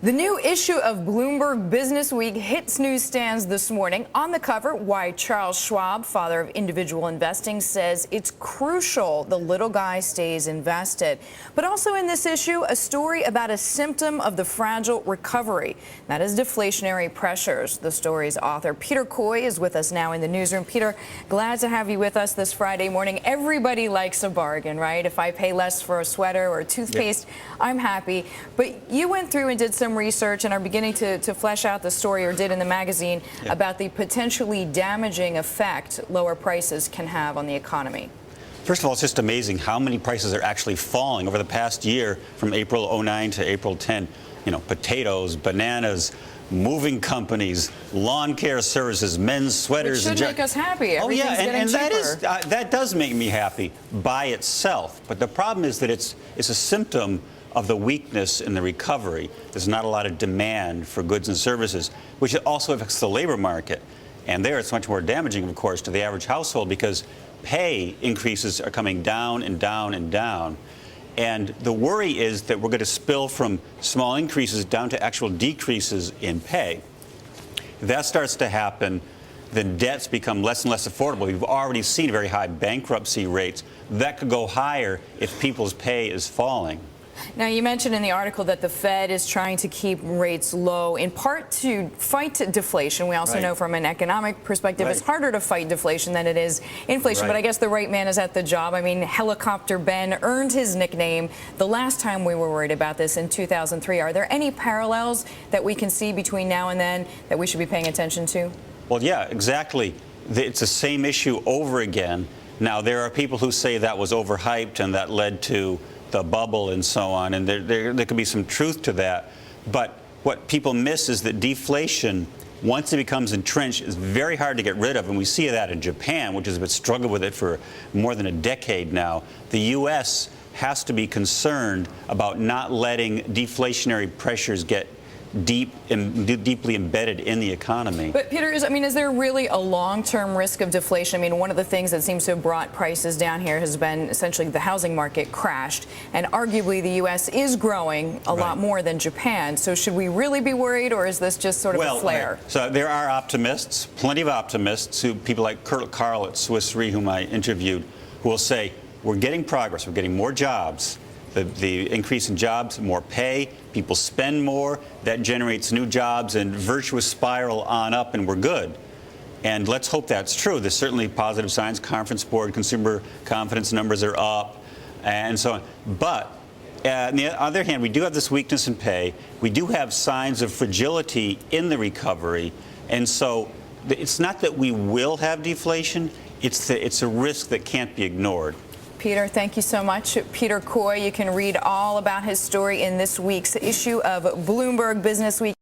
The new issue of Bloomberg Businessweek hits newsstands this morning. On the cover, why Charles Schwab, father of individual investing, says it's crucial the little guy stays invested. But also in this issue, a story about a symptom of the fragile recovery. That is deflationary pressures. The story's author, Peter Coy, is with us now in the newsroom. Peter, glad to have you with us this Friday morning. Everybody likes a bargain, right? If I pay less for a sweater or toothpaste, I'm happy. But you went through and did some research and are beginning to flesh out the story, or did in the magazine, about the potentially damaging effect lower prices can have on the economy. First of all, it's just amazing how many prices are actually falling over the past year from April 09 to April 10. You know, potatoes, bananas, moving companies, lawn care services, men's sweaters. Which should make us happy. Oh yeah, and cheaper. that does make me happy by itself. But the problem is that it's a symptom of the weakness in the recovery. There's not a lot of demand for goods and services, which also affects the labor market. And there it's much more damaging, of course, to the average household, because pay increases are coming down and down and down. And the worry is that we're going to spill from small increases down to actual decreases in pay. If that starts to happen, then debts become less and less affordable. We've already seen very high bankruptcy rates. That could go higher if people's pay is falling. Now, you mentioned in the article that the Fed is trying to keep rates low, in part to fight deflation. We also know from an economic perspective it's harder to fight deflation than it is inflation. But I guess the right man is at the job. I mean, Helicopter Ben earned his nickname the last time we were worried about this in 2003. Are there any parallels that we can see between now and then that we should be paying attention to? Well, yeah, exactly. It's the same issue over again. Now, there are people who say that was overhyped and that led to the bubble and so on, and there could be some truth to that. But what people miss is that deflation, once it becomes entrenched, is very hard to get rid of. And we see that in Japan, which has been struggling with it for more than a decade now. The U.S. has to be concerned about not letting deflationary pressures get deeply embedded in the economy. But Peter, is there really a long-term risk of deflation? I mean, one of the things that seems to have brought prices down here has been essentially the housing market crashed, and arguably the U.S. is growing a lot more than Japan. So should we really be worried, or is this just sort of a flare? So there are optimists, plenty of optimists, people like Kurt Carl at Swiss Re, whom I interviewed, who will say, we're getting progress, we're getting more jobs. The increase in jobs, more pay, people spend more, that generates new jobs, and virtuous spiral on up, and we're good. And let's hope that's true. There's certainly positive signs. Conference Board consumer confidence numbers are up, and so on. But on the other hand, we do have this weakness in pay. We do have signs of fragility in the recovery. And so it's not that we will have deflation, it's a risk that can't be ignored. Peter, thank you so much. Peter Coy, you can read all about his story in this week's issue of Bloomberg Businessweek.